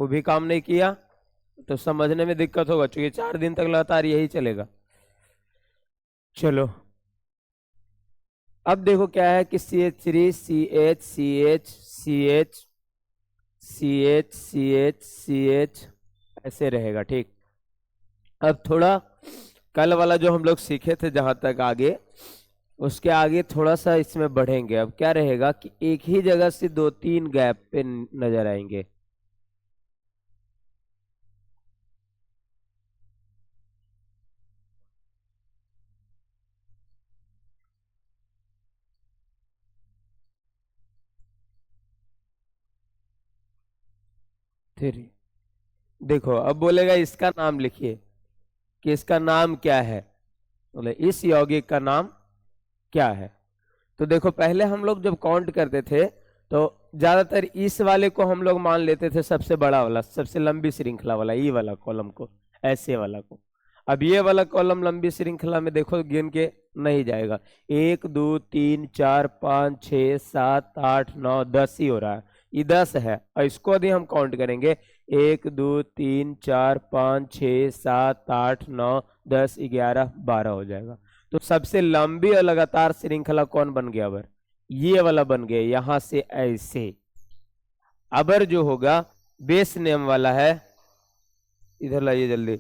वो भी काम नहीं किया तो समझने में दिक्कत होगा, क्योंकि 4 दिन तक लगातार यही चलेगा। चलो अब देखो क्या है कि CH3 CH CH CH CH CH CH ऐसे रहेगा, ठीक। अब थोड़ा कल वाला जो हम लोग सीखे थे जहां तक आगे, उसके आगे थोड़ा सा इसमें बढ़ेंगे। अब क्या रहेगा कि एक ही जगह से 2-3 गैप पे नजर आएंगे। फिर देखो अब बोलेगा इसका नाम लिखिए कि इसका नाम क्या है, बोले इस यौगिक का नाम क्या है। तो देखो पहले हम लोग जब काउंट करते थे तो ज्यादातर इस वाले को हम लोग मान लेते थे सबसे बड़ा वाला, सबसे लंबी श्रृंखला वाला, ई वाला कॉलम को, ऐसे वाला को। अब ये वाला कॉलम लंबी श्रृंखला में देखो गिन के नहीं जाएगा, 1 2 3 4 5 6 7 8 9 10 ही हो रहा है, ये 10 है। और इसको यदि हम काउंट करेंगे 1 2 3 4 5 6 7 8 9 10 11 12 हो जाएगा। तो सबसे लंबी और लगातार श्रृंखला कौन बन गया अबर, ये वाला बन गया, यहां से ऐसे। अबर जो होगा बेस नेम वाला है, इधर लाइए जल्दी,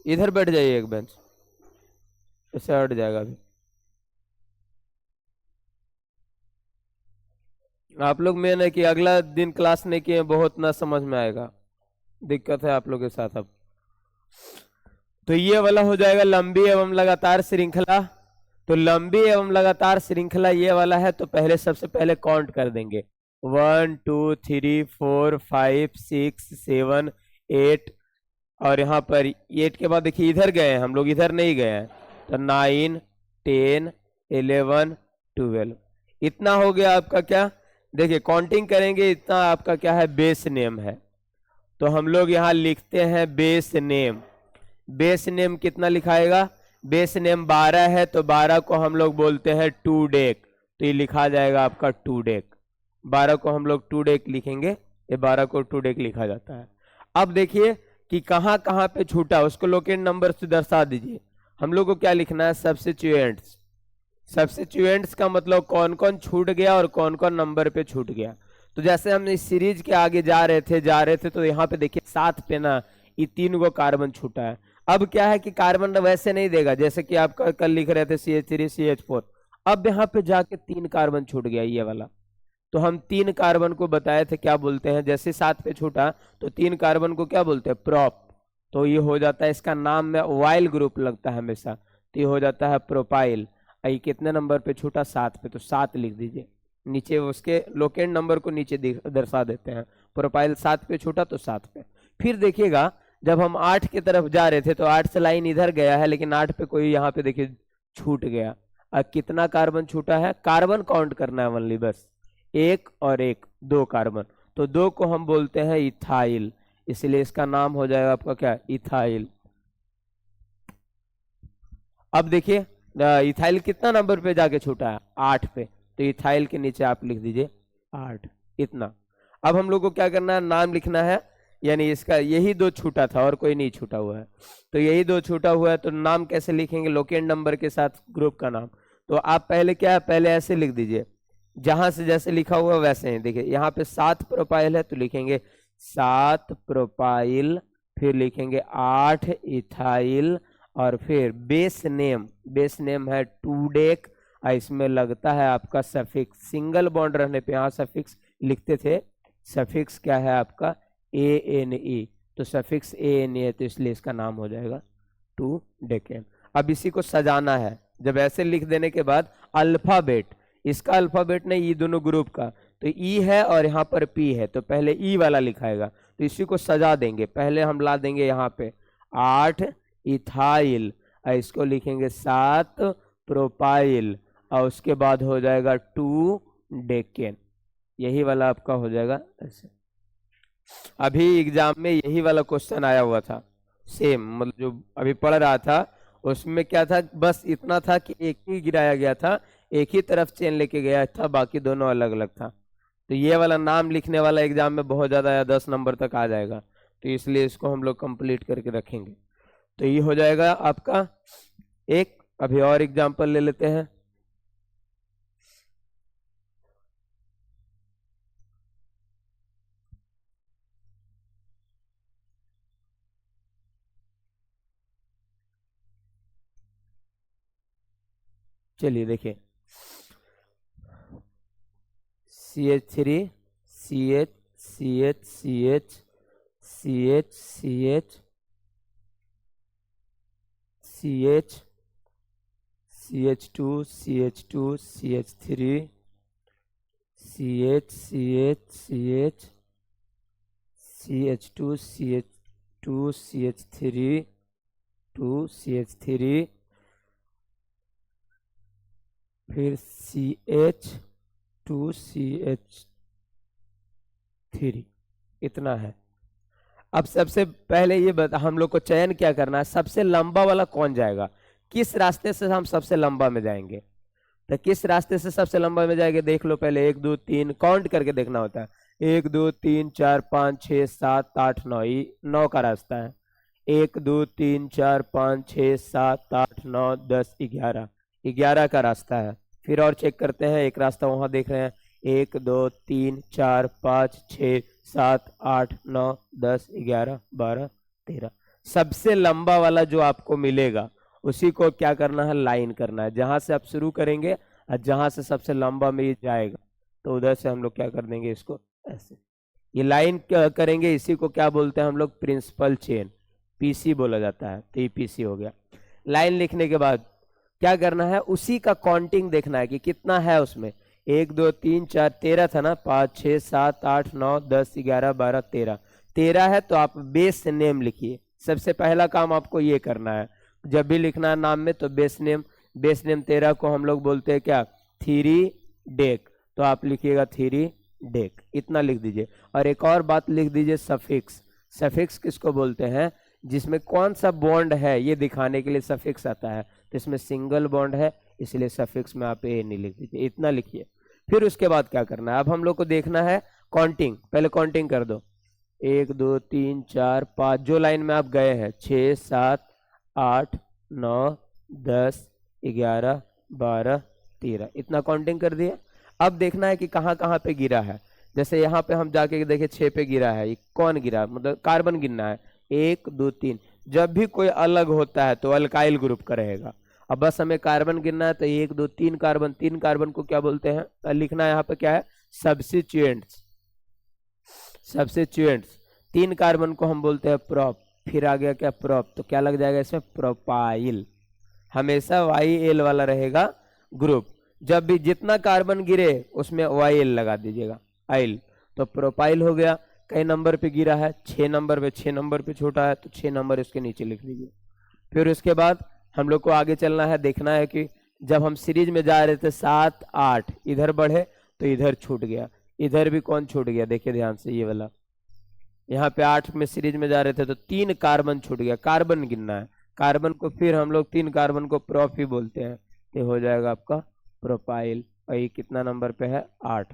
इधर बैठ जाइए एक बेंच, इससे हट जाएगा अभी। आप लोग मेन है कि अगला दिन क्लास नहीं किए, बहुत ना समझ में आएगा, दिक्कत है आप लोग के साथ। अब तो ये वाला हो जाएगा लंबी एवं लगातार श्रृंखला। तो लंबी एवं लगातार श्रृंखला ये वाला है, तो पहले सबसे पहले काउंट कर देंगे 1 2 3 4 5 6 7 8। और यहाँ पर 8 के बाद देखिए इधर गए हैं हम लोग, इधर नहीं गए हैं, तो 9 10 11 12 इतना हो गया आपका। क्या देखिए काउंटिंग करेंगे इतना आपका क्या है, बेस नेम है। तो हम लोग यहाँ लिखते हैं बेस नेम। बेस नेम कितना लिखाएगा, बेस नेम 12 है, तो 12 को हम लोग बोलते हैं 2 डेक, तो ये लिखा जाएगा आपका 2 डेक। 12 को हम लोग 2 डेक लिखेंगे, ये 12 को 2 डेक लिखा जाता है। अब देखिए कि कहाँ कहाँ पे छूटा, उसको लोकेट नंबर से दर्शा दीजिए। हम लोग को क्या लिखना है, सब्स्टिट्यूएंट्स। सब्स्टिट्यूएंट्स का मतलब कौन कौन छूट गया और कौन कौन नंबर पे छूट गया। तो जैसे हम इस सीरीज के आगे जा रहे थे तो यहाँ पे देखिए 7 पे ना ये 3 गो कार्बन छूटा है। अब क्या है कि कार्बन वैसे नहीं देगा, जैसे कि आप कल लिख रहे थे CH3 CH4, अब यहाँ पे जाके 3 कार्बन छूट गया ये वाला। तो हम 3 कार्बन को बताए थे क्या बोलते हैं, जैसे 7 पे छूटा तो 3 कार्बन को क्या बोलते हैं, प्रॉप। तो ये हो जाता है, इसका नाम में वाइल ग्रुप लगता है हमेशा, तो ये हो जाता है प्रोपाइल। ये कितने नंबर पे छूटा, 7 पे, तो 7 लिख दीजिए नीचे, उसके लोकेट नंबर को नीचे दर्शा देते हैं। प्रोपाइल 7 पे छूटा तो 7 पे। फिर देखिएगा जब हम 8 की तरफ जा रहे थे तो 8 से लाइन इधर गया है, लेकिन 8 पे कोई यहाँ पे देखिए छूट गया। अब कितना कार्बन छूटा है, कार्बन काउंट करना है ओनली, बस 1 और 1 2 कार्बन, तो 2 को हम बोलते हैं इथाइल, इसलिए इसका नाम हो जाएगा आपका क्या, इथाइल। अब देखिए इथाइल कितना नंबर पे जाके छूटा है, 8 पे, तो इथाइल के नीचे आप लिख दीजिए 8, इतना। अब हम लोग को क्या करना है, नाम लिखना है, यानी इसका यही 2 छूटा था और कोई नहीं छूटा हुआ है, तो यही 2 छूटा हुआ है, तो नाम कैसे लिखेंगे, लोकेट नंबर के साथ ग्रुप का नाम। तो आप पहले क्या है, पहले ऐसे लिख दीजिए, जहां से जैसे लिखा हुआ वैसे ही। देखिए यहाँ पे 7 प्रोपाइल है तो लिखेंगे 7 प्रोपाइल, फिर लिखेंगे 8 इथाइल, और फिर बेस नेम, बेस नेम है 2 डेक, इसमें लगता है आपका सफिक्स, सिंगल बॉन्ड रहने पे यहाँ सफिक्स लिखते थे, सफिक्स क्या है आपका ANE, तो सफिक्स ANE है, तो इसलिए इसका नाम हो जाएगा 2 डेकेन। अब इसी को सजाना है, जब ऐसे लिख देने के बाद अल्फाबेट, इसका अल्फाबेट नहीं, ये दोनों ग्रुप का, तो E है और यहाँ पर P है, तो पहले E वाला लिखाएगा, तो इसी को सजा देंगे। पहले हम ला देंगे यहाँ पे 8 इथाइल, इसको लिखेंगे 7 प्रोपाइल, और उसके बाद हो जाएगा 2 डेकेन, यही वाला आपका हो जाएगा ऐसे। अभी एग्जाम में यही वाला क्वेश्चन आया हुआ था, सेम, मतलब जो अभी पढ़ रहा था उसमें क्या था, बस इतना था कि एक ही गिराया गया था, एक ही तरफ चेन लेके गया था, बाकी दोनों अलग अलग था। तो ये वाला नाम लिखने वाला एग्जाम में बहुत ज़्यादा या 10 नंबर तक आ जाएगा, तो इसलिए इसको हम लोग कंप्लीट करके रखेंगे। तो ये हो जाएगा आपका एक। अभी और एग्जाम्पल ले लेते हैं। चलिए देखिए, CH3 CH CH CH CH CH CH CH2 CH2 CH3 CH CH CH CH2 CH2 CH3 2 CH3 फिर CH2 CH3, इतना है। अब सबसे पहले ये बता, हम लोग को चयन क्या करना है, सबसे लंबा वाला कौन जाएगा, किस रास्ते से हम सबसे लंबा में जाएंगे। तो किस रास्ते से सबसे लंबा में जाएंगे देख लो पहले, 1 2 3 काउंट करके देखना होता है। 1 2 3 4 5 6 7 8 9, 9 का रास्ता है। 1 2 3 4 5 6 7 8 9 10 11, 11 का रास्ता है। फिर और चेक करते हैं, एक रास्ता वहां देख रहे हैं, 1 2 3 4 5 6 7 8 9 10 11 12 13। सबसे लंबा वाला जो आपको मिलेगा उसी को क्या करना है, लाइन करना है। जहां से आप शुरू करेंगे और जहां से सबसे लंबा में ये जाएगा, तो उधर से हम लोग क्या कर देंगे, इसको ऐसे ये लाइन करेंगे। इसी को क्या बोलते हैं हम लोग, प्रिंसिपल चेन, पीसी बोला जाता है। तो ये पीसी हो गया। लाइन लिखने के बाद क्या करना है, उसी का काउंटिंग देखना है कि कितना है उसमें। 1 2 3 4 13 था ना, 5 6 7 8 9 10 11 12 13, 13 है। तो आप बेस नेम लिखिए। सबसे पहला काम आपको ये करना है, जब भी लिखना है नाम में तो बेस नेम। बेस नेम 13 को हम लोग बोलते हैं क्या, 3 डेक। तो आप लिखिएगा 3 डेक, इतना लिख दीजिए। और एक और बात लिख दीजिए, सफिक्स। सफिक्स किसको बोलते हैं, जिसमें कौन सा बॉन्ड है ये दिखाने के लिए सफिक्स आता है। तो इसमें सिंगल बॉन्ड है, इसलिए सफिक्स में आप ए नहीं लिख दीजिए, इतना लिखिए। फिर उसके बाद क्या करना है, अब हम लोग को देखना है काउंटिंग। पहले काउंटिंग कर दो, 1 2 3 4 5, जो लाइन में आप गए हैं, 6 7 8 9 10 11 12 13, इतना काउंटिंग कर दिया। अब देखना है कि कहाँ कहाँ पे गिरा है। जैसे यहाँ पे हम जाके देखे 6 पे गिरा है, ये कौन गिरा, मतलब कार्बन गिनना है। 1 2 3, जब भी कोई अलग होता है तो अल्काइल ग्रुप का रहेगा। अब बस हमें कार्बन गिनना है, तो 1 2 3 कार्बन, 3 कार्बन को क्या बोलते हैं, लिखना है यहाँ पे क्या है, सब्स्टिट्यूएंट्स। सब्स्टिट्यूएंट्स, 3 कार्बन को हम बोलते हैं प्रोप। फिर आ गया क्या, प्रोप, तो क्या लग जाएगा इसमें, प्रोपाइल। हमेशा YL वाला रहेगा ग्रुप। जब भी जितना कार्बन गिरे उसमें YL लगा दीजिएगा, आइल। तो प्रोपाइल हो गया। कई नंबर पे गिरा है, 6 नंबर पे, 6 नंबर पे छोटा है, तो 6 नंबर इसके नीचे लिख लीजिए। फिर उसके बाद हम लोग को आगे चलना है, देखना है कि जब हम सीरीज में जा रहे थे 7 8, इधर बढ़े तो इधर छूट गया, इधर भी कौन छूट गया, देखिए ध्यान से, ये वाला। यहाँ पे 8 में सीरीज में जा रहे थे तो 3 कार्बन छूट गया, कार्बन गिनना है। कार्बन को फिर हम लोग 3 कार्बन को प्रोप ही बोलते हैं। ये हो जाएगा आपका प्रोपाइल। और ये कितना नंबर पे है, 8,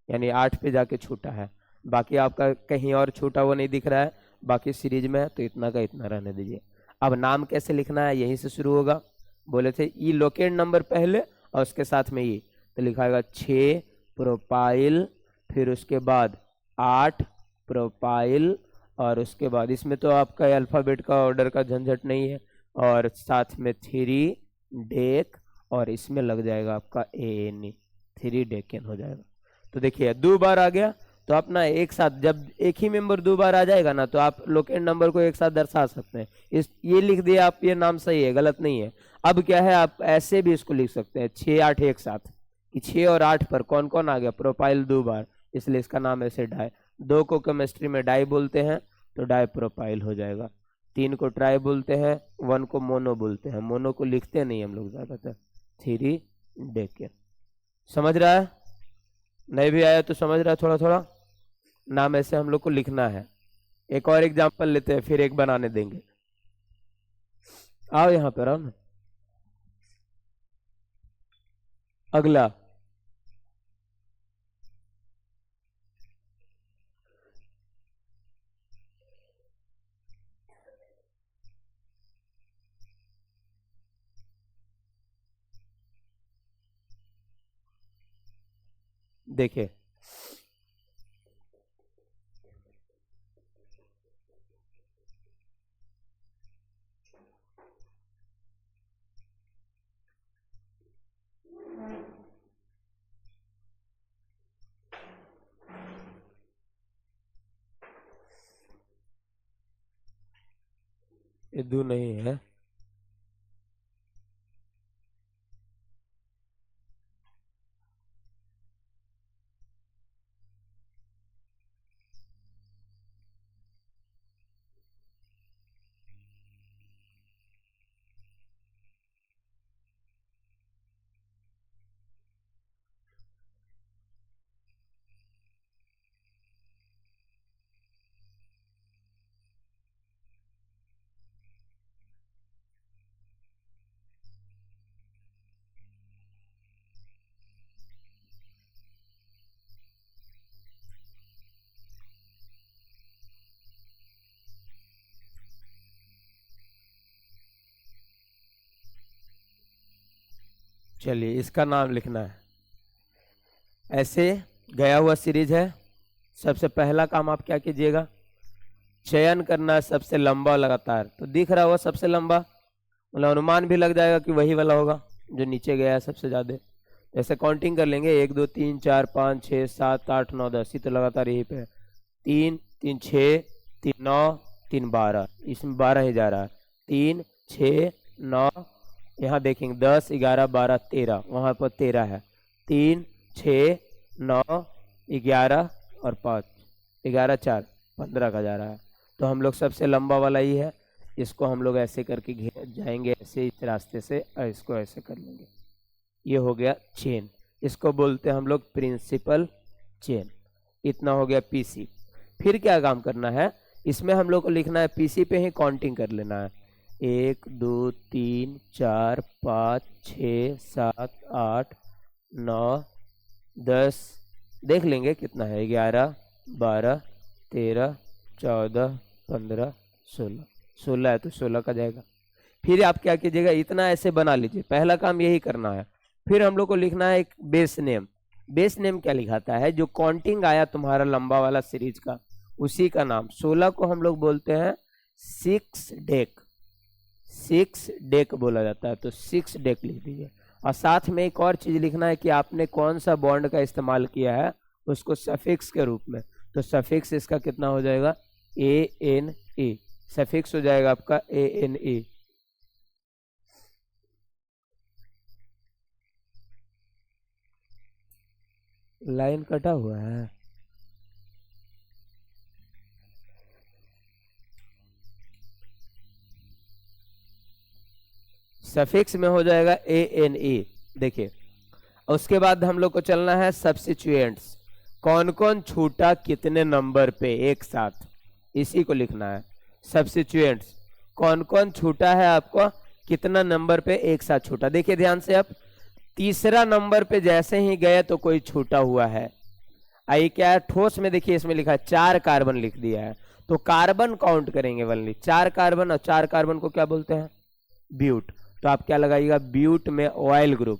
यानी 8 पे जाके छूटा है। बाकी आपका कहीं और छूटा हुआ नहीं दिख रहा है, बाकी सीरीज में है, तो इतना का इतना रहने दीजिए। अब नाम कैसे लिखना है, यहीं से शुरू होगा। बोले थे ई लोकेट नंबर पहले और उसके साथ में ये, तो लिखाएगा 6 प्रोपाइल, फिर उसके बाद 8 प्रोपाइल, और उसके बाद इसमें तो आपका अल्फाबेट का ऑर्डर का झंझट नहीं है, और साथ में 3 डेक, और इसमें लग जाएगा आपका ANE, 3 डेकेन हो जाएगा। तो देखिए 2 बार आ गया, तो अपना एक साथ जब एक ही मेंबर 2 बार आ जाएगा ना, तो आप लोकेट नंबर को एक साथ दर्शा सकते हैं। इस ये लिख दिया आप, ये नाम सही है, गलत नहीं है। अब क्या है, आप ऐसे भी इसको लिख सकते हैं 6 8 एक साथ, कि 6 और 8 पर कौन कौन आ गया, प्रोपाइल 2 बार, इसलिए इसका नाम ऐसे डाई। 2 को केमिस्ट्री में डाई बोलते हैं, तो डाई प्रोपाइल हो जाएगा। 3 को ट्राई बोलते हैं, 1 को मोनो बोलते हैं। मोनो को लिखते नहीं हम लोग ज्यादातर, 3 डेकेन। समझ रहा है, नहीं भी आया तो समझ रहा है थोड़ा थोड़ा। नाम ऐसे हम लोग को लिखना है। एक और एग्जांपल लेते हैं, फिर एक बनाने देंगे। आओ यहाँ पर, आओ ना। अगला देखिए, ये दो नहीं है। चलिए इसका नाम लिखना है। ऐसे गया हुआ सीरीज है। सबसे पहला काम आप क्या कीजिएगा, चयन करना है सबसे लंबा लगातार। तो दिख रहा होगा सबसे लंबा, मतलब अनुमान भी लग जाएगा कि वही वाला होगा जो नीचे गया है सबसे ज्यादा। जैसे काउंटिंग कर लेंगे 1 2 3 4 5 6 7 8 9 10, ये तो लगातार यही पे है। 3 3 6 3 9 3 12, इसमें 12 ही जा रहा है। 3 6 9, यहाँ देखेंगे 10 11 12 13, वहां पर 13 है। 3 6 9 11 और 5, 11 4 15 का जा रहा है। तो हम लोग सबसे लंबा वाला ही है, इसको हम लोग ऐसे करके जाएंगे, ऐसे इस रास्ते से, और इसको ऐसे कर लेंगे। ये हो गया चेन, इसको बोलते हैं हम लोग प्रिंसिपल चेन। इतना हो गया पीसी। फिर क्या काम करना है, इसमें हम लोग को लिखना है, पीसी पे ही काउंटिंग कर लेना है। 1 2 3 4 5 6 7 8 9 10, देख लेंगे कितना है, 11 12 13 14 15 16, 16 है तो 16 का जाएगा। फिर आप क्या कीजिएगा, इतना ऐसे बना लीजिए, पहला काम यही करना है। फिर हम लोग को लिखना है एक बेस नेम। बेस नेम क्या लिखाता है, जो काउंटिंग आया तुम्हारा लंबा वाला सीरीज का, उसी का नाम। 16 को हम लोग बोलते हैं 6 डेक, 6 डेक बोला जाता है, तो 6 डेक लिख दीजिए। और साथ में एक और चीज लिखना है कि आपने कौन सा बॉन्ड का इस्तेमाल किया है, उसको सफिक्स के रूप में। तो सफिक्स इसका कितना हो जाएगा, ANE, सफिक्स हो जाएगा आपका ANE। लाइन कटा हुआ है, सफिक्स में हो जाएगा ANE। देखिए, उसके बाद हम लोग को चलना है सब्स्टिट्यूएंट्स, कौन कौन छूटा कितने नंबर पे एक साथ, इसी को लिखना है। सब्स्टिट्यूएंट्स, कौन कौन छूटा है आपको, कितना नंबर पे एक साथ छूटा। देखिए ध्यान से, आप तीसरा नंबर पे जैसे ही गए तो कोई छूटा हुआ है। आई क्या है, ठोस में देखिए इसमें लिखा है 4 कार्बन लिख दिया है, तो कार्बन काउंट करेंगे वनली 4 कार्बन, और 4 कार्बन को क्या बोलते हैं, ब्यूट। तो आप क्या लगाइएगा, ब्यूट में ऑयल ग्रुप।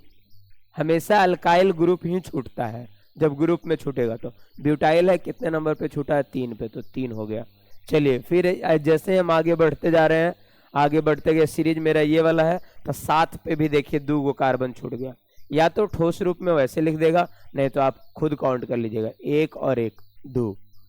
हमेशा अल्काइल ग्रुप ही छूटता है जब ग्रुप में छूटेगा। तो ब्यूटाइल है, कितने नंबर पे छूटा है, 3 पे, तो 3 हो गया। चलिए फिर जैसे हम आगे बढ़ते जा रहे हैं, आगे बढ़ते गए, सीरीज मेरा ये वाला है, तो 7 पे भी देखिए 2 कार्बन छूट गया। या तो ठोस रूप में वैसे लिख देगा, नहीं तो आप खुद काउंट कर लीजिएगा, 1 और 1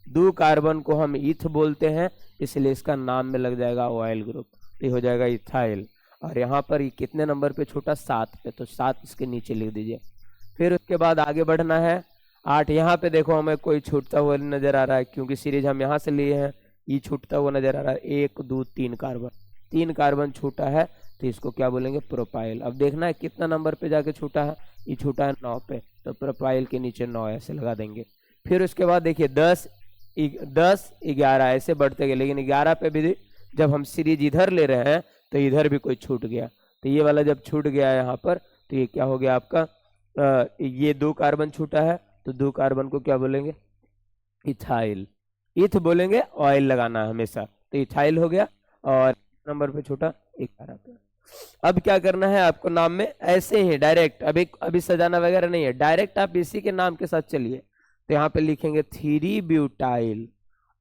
2 कार्बन को हम ईथ बोलते हैं, इसलिए इसका नाम में लग जाएगा ऑयल ग्रुप, ये हो जाएगा इथाइल। और यहाँ पर ये कितने नंबर पे छूटा, 7 पे, तो 7 इसके नीचे लिख दीजिए। फिर उसके बाद आगे बढ़ना है 8। यहाँ पे देखो हमें कोई छूटता हुआ नजर आ रहा है, क्योंकि सीरीज हम यहाँ से लिए हैं, ये छूटता हुआ नजर आ रहा है। 1 2 3 कार्बन, 3 कार्बन छूटा है, तो इसको क्या बोलेंगे, प्रोपाइल। अब देखना है कितना नंबर पे जाके छूटा है, ये छूटा है 9 पे, तो प्रोपाइल के नीचे 9 ऐसे लगा देंगे। फिर उसके बाद देखिए 10 11 ऐसे बढ़ते गए, लेकिन 11 पे भी जब हम सीरीज इधर ले रहे हैं तो इधर भी कोई छूट गया, तो ये वाला जब छूट गया यहाँ पर, तो ये क्या हो गया आपका ये 2 कार्बन छूटा है तो 2 कार्बन को क्या बोलेंगे, इथाइल। इथ बोलेंगे, ऑयल लगाना है हमेशा, तो इथाइल हो गया। और नंबर पे छूटा 11 पे। अब क्या करना है आपको, नाम में ऐसे ही डायरेक्ट, अभी सजाना वगैरह नहीं है, डायरेक्ट आप इसी के नाम के साथ चलिए। तो यहाँ पे लिखेंगे 3 ब्यूटाइल,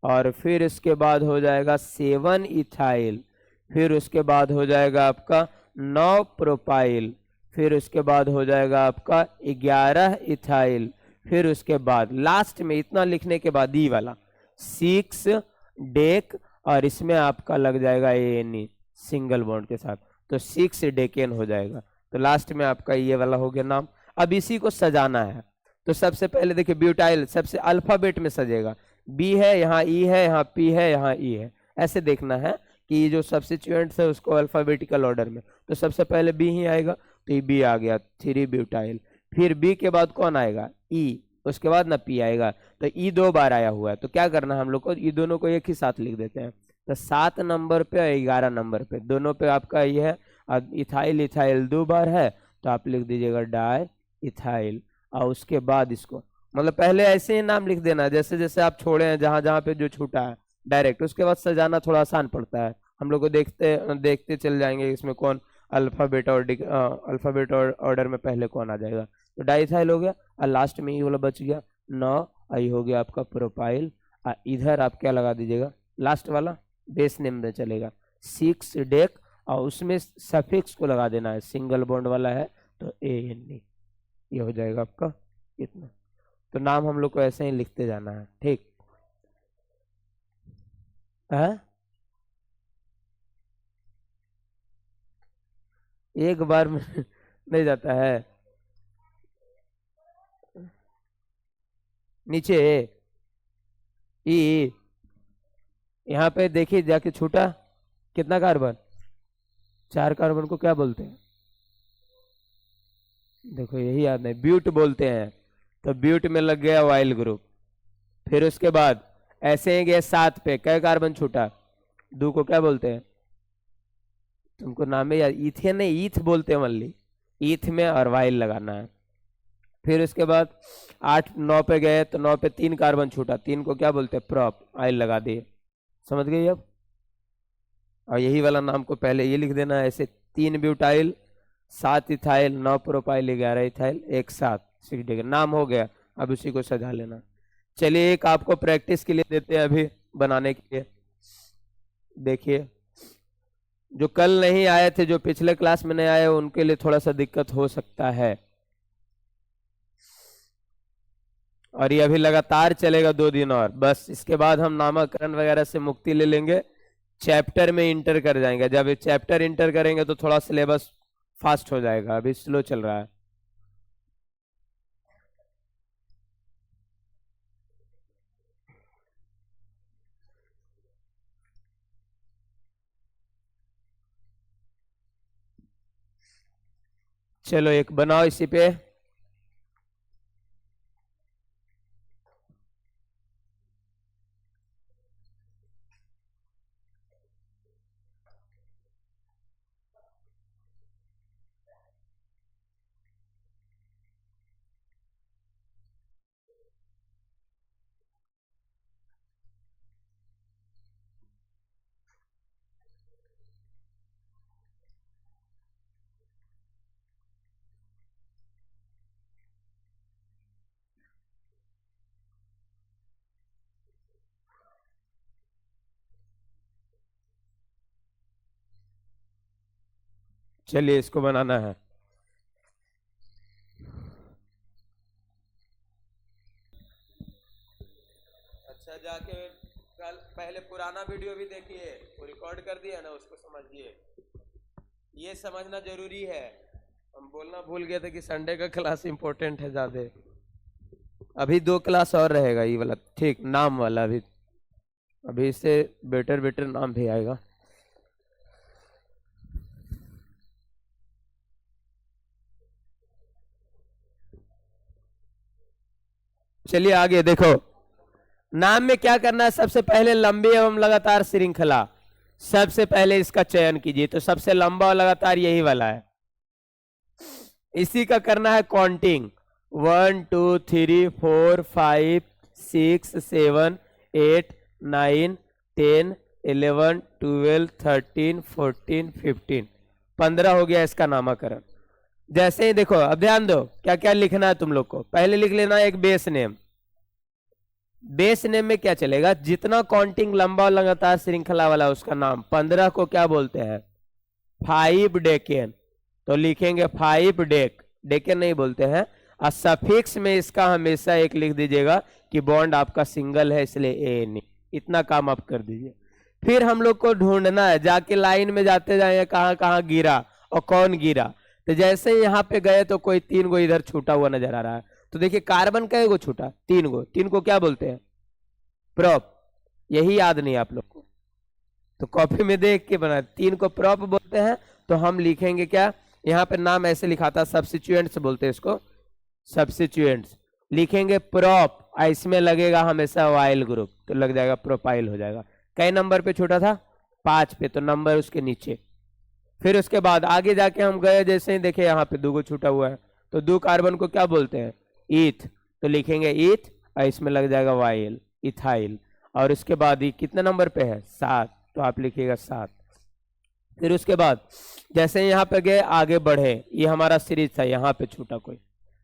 और फिर इसके बाद हो जाएगा 7 इथाइल, फिर उसके बाद हो जाएगा आपका 9 प्रोपाइल, फिर उसके बाद हो जाएगा आपका 11 इथाइल, फिर उसके बाद लास्ट में इतना लिखने के बाद ई वाला 6 डेक, और इसमें आपका लग जाएगा एन सिंगल बॉन्ड के साथ, तो 6 डेकेन हो जाएगा। तो लास्ट में आपका ये वाला हो गया नाम। अब इसी को सजाना है, तो सबसे पहले देखिए ब्यूटाइल सबसे अल्फाबेट में सजेगा, बी है, यहाँ ई है, यहाँ पी है, यहाँ ई है, ऐसे देखना है कि ये जो सब्स्टिट्यूएंट्स है उसको अल्फाबेटिकल ऑर्डर में। तो सबसे पहले बी ही आएगा, तो ये बी आ गया 3 ब्यूटाइल। फिर बी के बाद कौन आएगा, ई, उसके बाद ना पी आएगा, तो ई 2 बार आया हुआ है, तो क्या करना है हम लोग को, ये दोनों को एक ही साथ लिख देते हैं। तो 7 नंबर पे और 11 नंबर पे दोनों पे आपका ये है, और इथाइल इथाइल 2 बार है, तो आप लिख दीजिएगा डाई इथाइल। और उसके बाद इसको मतलब पहले ऐसे ही नाम लिख देना, जैसे जैसे आप छोड़े हैं, जहां जहां पे जो छूटा है डायरेक्ट, उसके बाद सजाना थोड़ा आसान पड़ता है। हम लोग को देखते देखते चल जाएंगे इसमें कौन अल्फाबेट और ऑर्डर में पहले कौन आ जाएगा। तो डाइथाइल हो गया, और लास्ट में ये वाला बच गया 9, आई हो गया आपका प्रोपाइल। इधर आप क्या लगा दीजिएगा, लास्ट वाला बेस नेम में चलेगा 6 डेक, और उसमें सफिक्स को लगा देना है, सिंगल बॉन्ड वाला है तो AN, ये हो जाएगा आपका इतना। तो नाम हम लोग को ऐसे ही लिखते जाना है, ठीक है। एक बार में नहीं जाता है, नीचे ई, यहाँ पे देखिए जाके छूटा कितना कार्बन, 4 कार्बन को क्या बोलते हैं, देखो यही याद नहीं, ब्यूट बोलते हैं। तो ब्यूट में लग गया वाइल ग्रुप। फिर उसके बाद ऐसे ही गए 7 पे, क्या कार्बन छूटा, 2 को क्या बोलते हैं, तुमको नाम है यार, इथेन नहीं, ईथ बोलते हैं मल्ली, ईथ में और वाइल लगाना है। फिर उसके बाद 8 9 पे गए, तो 9 पे 3 कार्बन छूटा, 3 को क्या बोलते हैं, प्रॉप, आइल लगा दिए, समझ गई अब। और यही वाला नाम को पहले ये लिख देना है ऐसे, 3 ब्यूटाइल 7 इथाइल 9 प्रोपाइल 11 इथाइल, एक साथ 6 डिग्री, नाम हो गया। अब उसी को सजा लेना। चलिए एक आपको प्रैक्टिस के लिए देते हैं अभी बनाने के लिए। देखिए जो कल नहीं आए थे, जो पिछले क्लास में नहीं आए, उनके लिए थोड़ा सा दिक्कत हो सकता है, और ये अभी लगातार चलेगा 2 दिन और, बस इसके बाद हम नामकरण वगैरह से मुक्ति ले लेंगे, चैप्टर में इंटर कर जाएंगे। जब ये चैप्टर इंटर करेंगे तो थोड़ा सिलेबस फास्ट हो जाएगा, अभी स्लो चल रहा है। चलो एक बनाओ इसी पे। चलिए इसको बनाना है। अच्छा जाके कल पहले पुराना वीडियो भी देखिए, वो रिकॉर्ड कर दिया ना, उसको समझिए, ये समझना जरूरी है। हम बोलना भूल गए थे कि संडे का क्लास इंपॉर्टेंट है ज्यादा। अभी 2 क्लास और रहेगा ये वाला, ठीक, नाम वाला। अभी अभी इससे बेटर बेटर नाम भी आएगा। चलिए आगे देखो, नाम में क्या करना है, सबसे पहले लंबी एवं लगातार श्रृंखला, सबसे पहले इसका चयन कीजिए। तो सबसे लंबा और लगातार यही वाला है, इसी का करना है काउंटिंग, 1 2 3 4 5 6 7 8 9 10 11 12 13 14 15, 15 हो गया इसका नामकरण। जैसे ही देखो, अब ध्यान दो क्या क्या लिखना है तुम लोग को। पहले लिख लेना एक बेस नेम। बेस नेम में क्या चलेगा, जितना काउंटिंग लंबा और लगातार श्रृंखला वाला उसका नाम। 15 को क्या बोलते हैं, 5 डेकेन, तो लिखेंगे 5 डेक, डेकेन नहीं बोलते हैं। और सफिक्स में इसका हमेशा एक लिख दीजिएगा कि बॉन्ड आपका सिंगल है इसलिए ए नहीं। इतना काम आप कर दीजिए। फिर हम लोग को ढूंढना है, जाके लाइन में जाते जाए कहाँ कहाँ गिरा और कौन गिरा। तो जैसे ही यहाँ पे गए तो कोई 3 गो इधर छूटा हुआ नजर आ रहा है। तो देखिए कार्बन कई गो छूटा, 3 गो। 3 को क्या बोलते हैं, प्रॉप। यही याद नहीं आप लोग को, तो कॉपी में देख के बना। 3 को प्रॉप बोलते हैं। तो हम लिखेंगे क्या, यहाँ पे नाम ऐसे लिखा था, सब्स्टिट्यूएंट्स बोलते हैं इसको, सब्स्टिट्यूएंट्स। लिखेंगे प्रॉप, इसमें लगेगा हमेशा वाइल ग्रुप, तो लग जाएगा प्रोपाइल हो जाएगा। कई नंबर पे छूटा था, 5 पे, तो नंबर उसके नीचे। फिर उसके बाद आगे जाके हम गए, जैसे ही देखे यहाँ पे 2 गो छूटा हुआ है, तो 2 कार्बन को क्या बोलते हैं, ईथ, तो लिखेंगे ईथ, और इसमें लग जाएगा वाइल, इथाइल। और उसके बाद ये कितने नंबर पे है, 7, तो आप लिखिएगा 7। फिर उसके बाद जैसे यहाँ पे गए आगे बढ़े, ये हमारा सीरीज था, यहाँ पे छूटा कोई।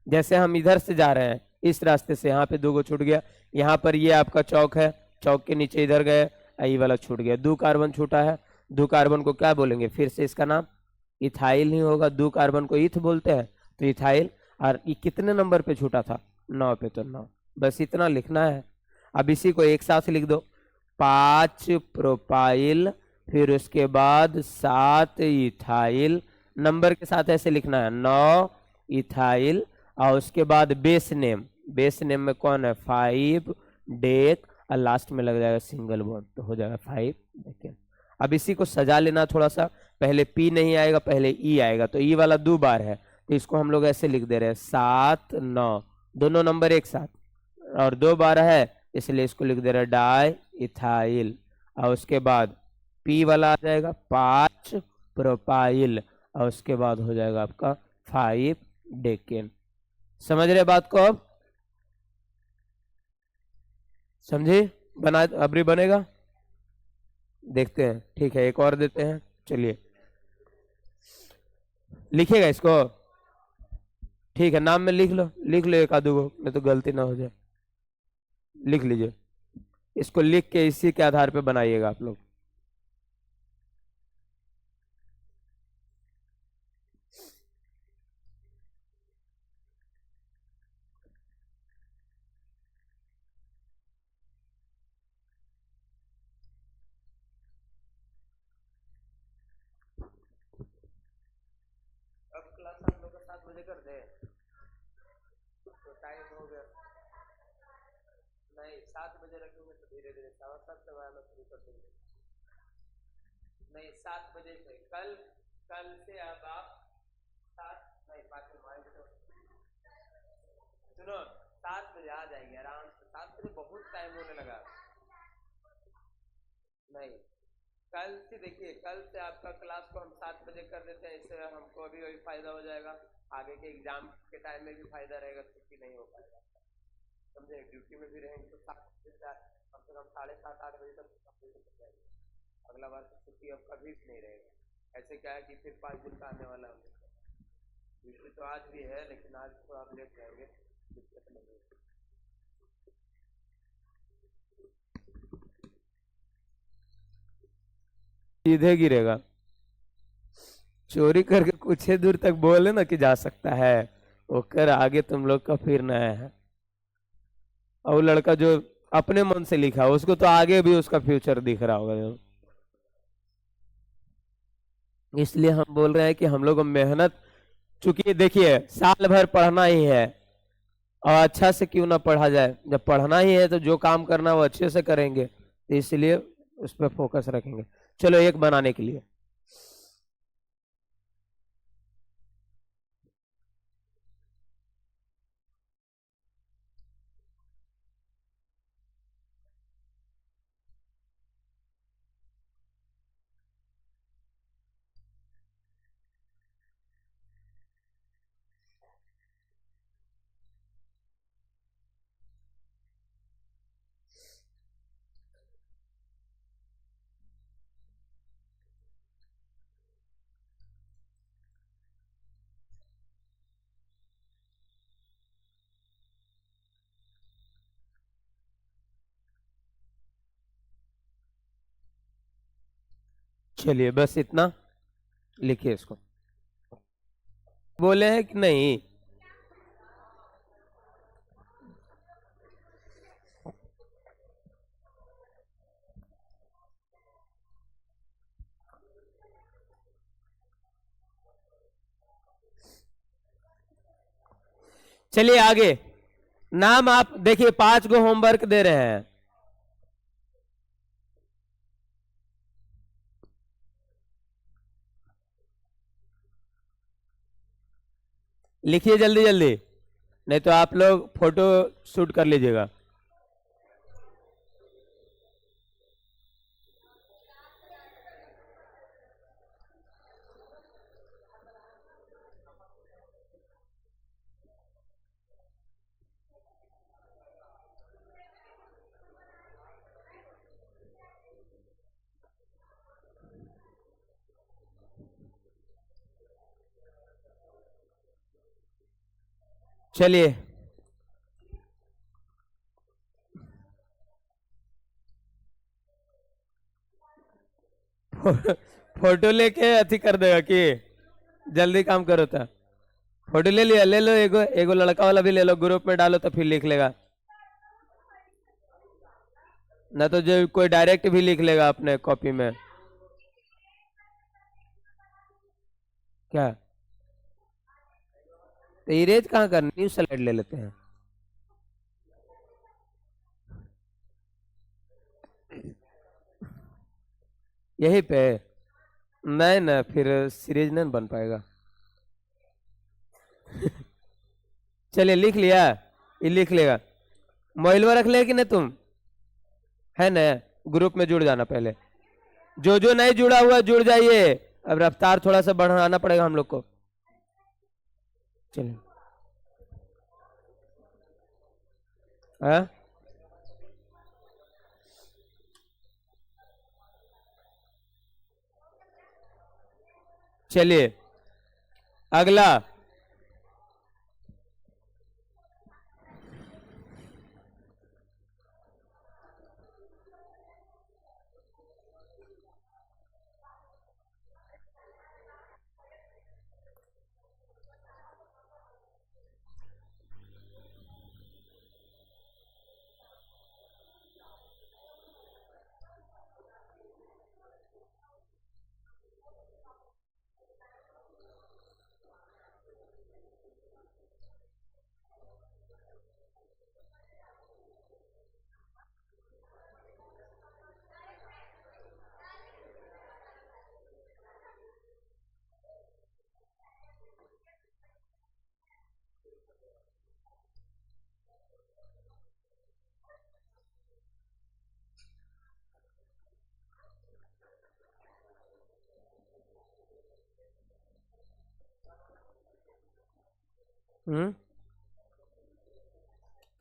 जैसे हम इधर से जा रहे हैं इस रास्ते से, यहाँ पे 2 गो छूट गया। यहाँ पर ये आपका चौक है, चौक के नीचे इधर गए, ये वाला छूट गया। 2 कार्बन छूटा है, 2 कार्बन को क्या बोलेंगे, फिर से इसका नाम इथाइल ही होगा। 2 कार्बन को ईथ बोलते हैं, तो इथाइल। और ये कितने नंबर पे छूटा था, 9 पे, तो 9। बस इतना लिखना है। अब इसी को एक साथ लिख दो, 5 प्रोपाइल, फिर उसके बाद 7 इथाइल। नंबर के साथ ऐसे लिखना है, 9 इथाइल। और उसके बाद बेस नेम, बेस नेम में कौन है, 5 डेक, और लास्ट में लग जाएगा सिंगल बॉन्ड, तो हो जाएगा 5 डेकेन। अब इसी को सजा लेना थोड़ा सा, पहले पी नहीं आएगा, पहले ई आएगा। तो ई वाला 2 बार है, तो इसको हम लोग ऐसे लिख दे रहे हैं, 7 9, दोनों नंबर एक साथ, और 2 बार है इसलिए इसको लिख दे रहे हैं डाई इथाइल। और उसके बाद पी वाला आ जाएगा, 5 प्रोपाइल, और उसके बाद हो जाएगा आपका 5 डेकेन। समझ रहे बात को, अब समझे, बना अबरी बनेगा, देखते हैं। ठीक है, एक और देते हैं, चलिए लिखेगा इसको। ठीक है, नाम में लिख लो, लिख लो एक आधो को, नहीं तो गलती ना हो जाए। लिख लीजिए, इसको लिख के इसी के आधार पे बनाइएगा आप लोग। अब क्लास आप लोग का 7 बजे कर दे, तो टाइम हो गया। नहीं, 7 बजे रखेंगे तो धीरे धीरे 7:15 से आना शुरू कर देंगे। नहीं, 7 बजे से कल, कल से अब आप 7 नहीं 5 माइल तो सुनो, 7 बजे आ जाएंगे आराम से। 7 बजे बहुत टाइम होने लगा। नहीं, कल से देखिए, कल से आपका क्लास को हम 7 बजे कर देते हैं, इससे हमको अभी वही फायदा हो जाएगा, आगे के एग्जाम के टाइम में भी फायदा रहेगा, छुट्टी नहीं हो पाएगा, समझे। ड्यूटी में भी रहेंगे तो 7 बजे से कम से कम 7:30 8 बजे तक कंप्लीट हो जाएगी। अगला बार तो छुट्टी अब कभी भी नहीं रहेगा। ऐसे क्या है कि फिर 5 दिन का आने वाला है। ड्यूटी तो आज भी है, लेकिन आज तो आप लेट जाएंगे, दिक्कत नहीं है। सीधे गिरेगा, चोरी करके कुछ ही दूर तक बोले ना कि जा सकता है, ओकर आगे तुम लोग का फिर नया है। और वो लड़का जो अपने मन से लिखा उसको तो आगे भी उसका फ्यूचर दिख रहा होगा जो। इसलिए हम बोल रहे हैं कि हम लोग को मेहनत, चूंकि देखिए साल भर पढ़ना ही है, और अच्छा से क्यों ना पढ़ा जाए, जब पढ़ना ही है तो जो काम करना वो अच्छे से करेंगे, तो इसलिए उस पर फोकस रखेंगे। चलो एक बनाने के लिए, चलिए बस इतना लिखिए इसको। बोले हैं कि नहीं? चलिए आगे। नाम आप देखिए, 5 गो होमवर्क दे रहे हैं। लिखिए जल्दी जल्दी, नहीं तो आप लोग फोटो शूट कर लीजिएगा। चलिए फोटो लेके अथी कर देगा कि जल्दी काम करो था। फोटो ले लिया, ले लो, एगो एगो लड़का वाला भी ले लो, ग्रुप में डालो तो फिर लिख लेगा। ना तो जो कोई डायरेक्ट भी लिख लेगा अपने कॉपी में। क्या? तो इरेज कहाँ कर, न्यू स्लाइड ले लेते हैं। यही पे नहीं ना, फिर सीरीज नहीं बन पाएगा। चलिए लिख लिया, ये लिख लेगा। मोबाइलवा रख ले कि नहीं तुम, है ना? ग्रुप में जुड़ जाना पहले, जो जो नहीं जुड़ा हुआ जुड़ जाइए। अब रफ्तार थोड़ा सा बढ़ाना पड़ेगा हम लोग को। चलिए। हाँ चलिए अगला।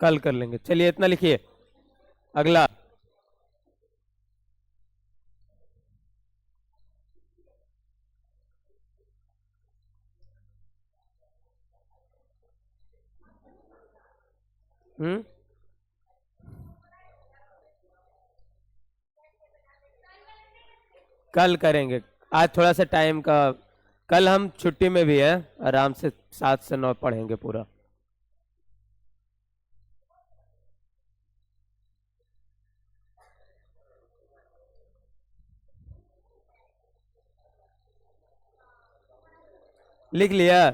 कल कर लेंगे, चलिए इतना लिखिए। अगला। हम्म कल करेंगे, आज थोड़ा सा टाइम का। कल हम छुट्टी में भी है, आराम से 7 से 9 पढ़ेंगे पूरा। लिख लिया?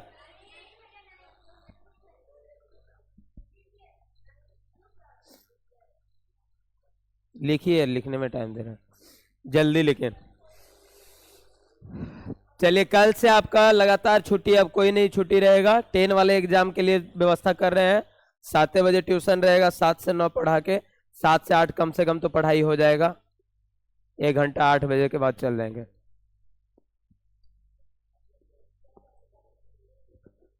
लिखिए, लिखने में टाइम दे रहा है, जल्दी लिखें। चलिए कल से आपका लगातार छुट्टी, अब कोई नहीं छुट्टी रहेगा। 10 वाले एग्जाम के लिए व्यवस्था कर रहे हैं। 7 बजे ट्यूशन रहेगा, 7 से 9 पढ़ा के 7 से 8 कम से कम तो पढ़ाई हो जाएगा। 1 घंटा 8 बजे के बाद चल जाएंगे।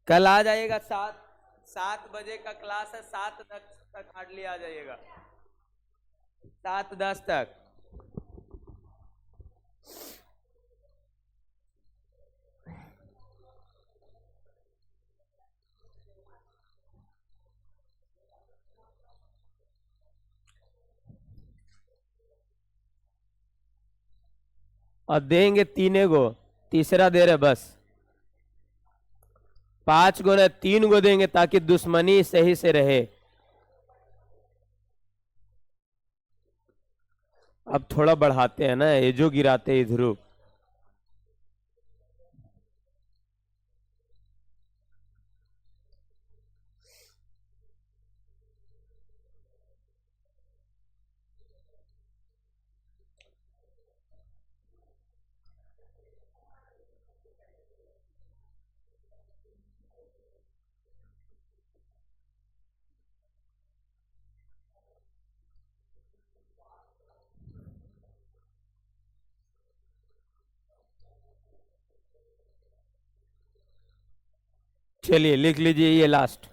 कल आ जाइएगा, 7 बजे का क्लास है, 7 तक हार्डली आ जाइएगा, 7:10 तक। और देंगे 3 गो, तीसरा दे रहे बस। 5 गो ने 3 गो देंगे ताकि दुश्मनी सही से रहे। अब थोड़ा बढ़ाते हैं ना, ये जो गिराते हैं इधर। चलिए लिख लीजिए ये लास्ट।